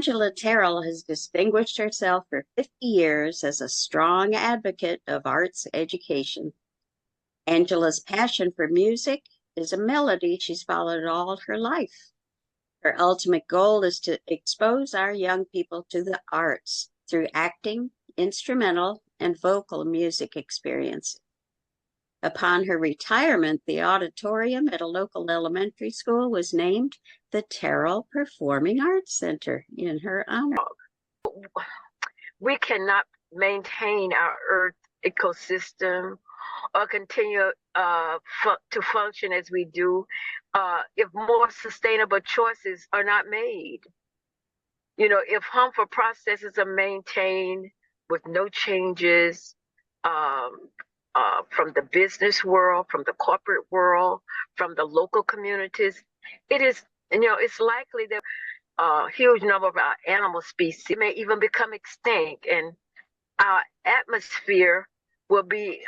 Angela Terrell has distinguished herself for 50 years as a strong advocate of arts education. Angela's passion for music is a melody she's followed all her life. Her ultimate goal is to expose our young people to the arts through acting, instrumental, and vocal music experiences. Upon her retirement, the auditorium at a local elementary school was named the Terrell Performing Arts Center in her honor. We cannot maintain our earth ecosystem or continue to function as we do if more sustainable choices are not made. You know, if harmful processes are maintained with no changes from the business world, from the corporate world, from the local communities, it is, it's likely that a huge number of our animal species may even become extinct, and our atmosphere will be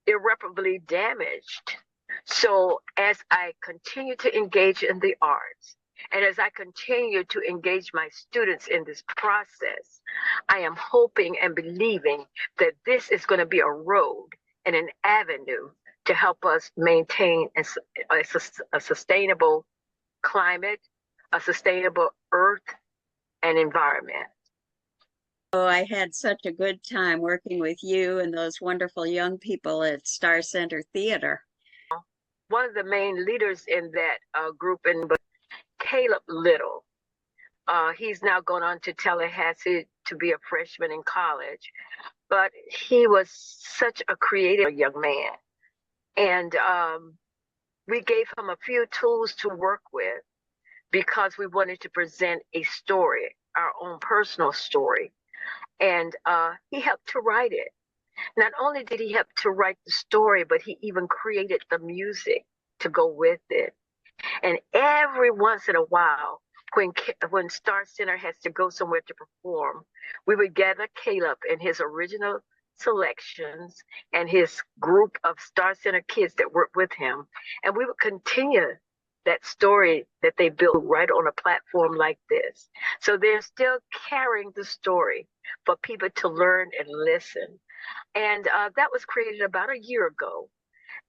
irreparably damaged. So as I continue to engage in the arts, and as I continue to engage my students in this process, I am hoping and believing that this is going to be a road and an avenue to help us maintain a sustainable climate, a sustainable earth and environment. Oh, I had such a good time working with you and those wonderful young people at Star Center Theater. One of the main leaders in that group was Caleb Little. He's now gone on to Tallahassee to be a freshman in college, but he was such a creative young man. And we gave him a few tools to work with because we wanted to present a story, our own personal story. And he helped to write it. Not only did he help to write the story, but he even created the music to go with it. And every once in a while, when Star Center has to go somewhere to perform, we would gather Caleb and his original selections and his group of Star Center kids that worked with him, and we would continue that story that they built right on a platform like this. So they're still carrying the story for people to learn and listen. And that was created about a year ago.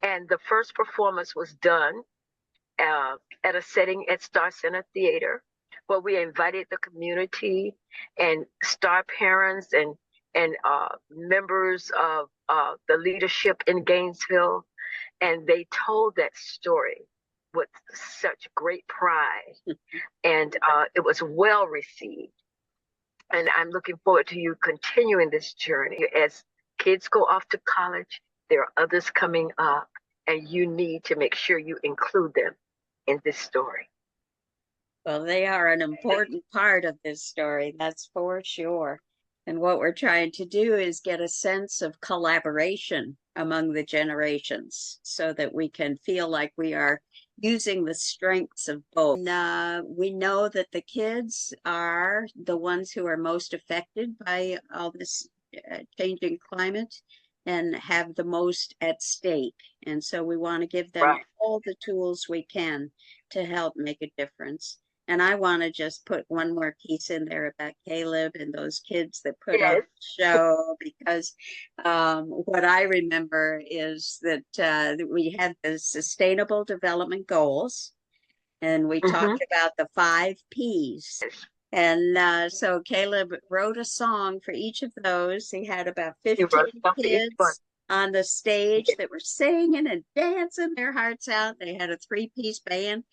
And the first performance was done at a setting at Star Center Theater, where we invited the community and star parents and members of the leadership in Gainesville. And they told that story with such great pride. And it was well received. And I'm looking forward to you continuing this journey. As kids go off to college, there are others coming up, and you need to make sure you include them in this story. Well, they are an important part of this story, that's for sure. And what we're trying to do is get a sense of collaboration among the generations so that we can feel like we are using the strengths of both. And, we know that the kids are the ones who are most affected by all this changing climate and have the most at stake. And so we want to give them all the tools we can to help make a difference. And I want to just put one more piece in there about Caleb and those kids that put on the show, because what I remember is that we had the Sustainable Development Goals, and we talked about the 5 Ps. And so Caleb wrote a song for each of those. He had about 15 kids on the stage that were singing and dancing their hearts out. They had a 3-piece band,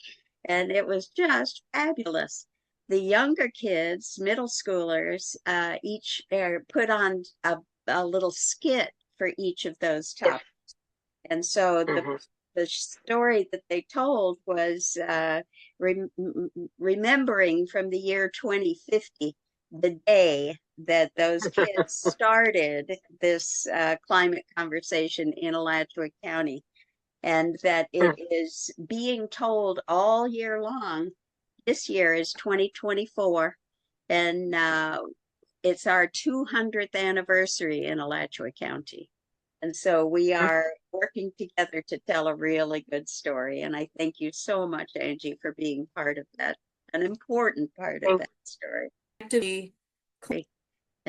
and it was just fabulous. The younger kids, middle schoolers, each put on a little skit for each of those topics. And so the story that they told was remembering from the year 2050, the day that those kids started this climate conversation in Alachua County, and that it is being told all year long. This year is 2024, and it's our 200th anniversary in Alachua County. And so we are working together to tell a really good story. And I thank you so much, Angie, for being part of that an important part of Thank that story. To be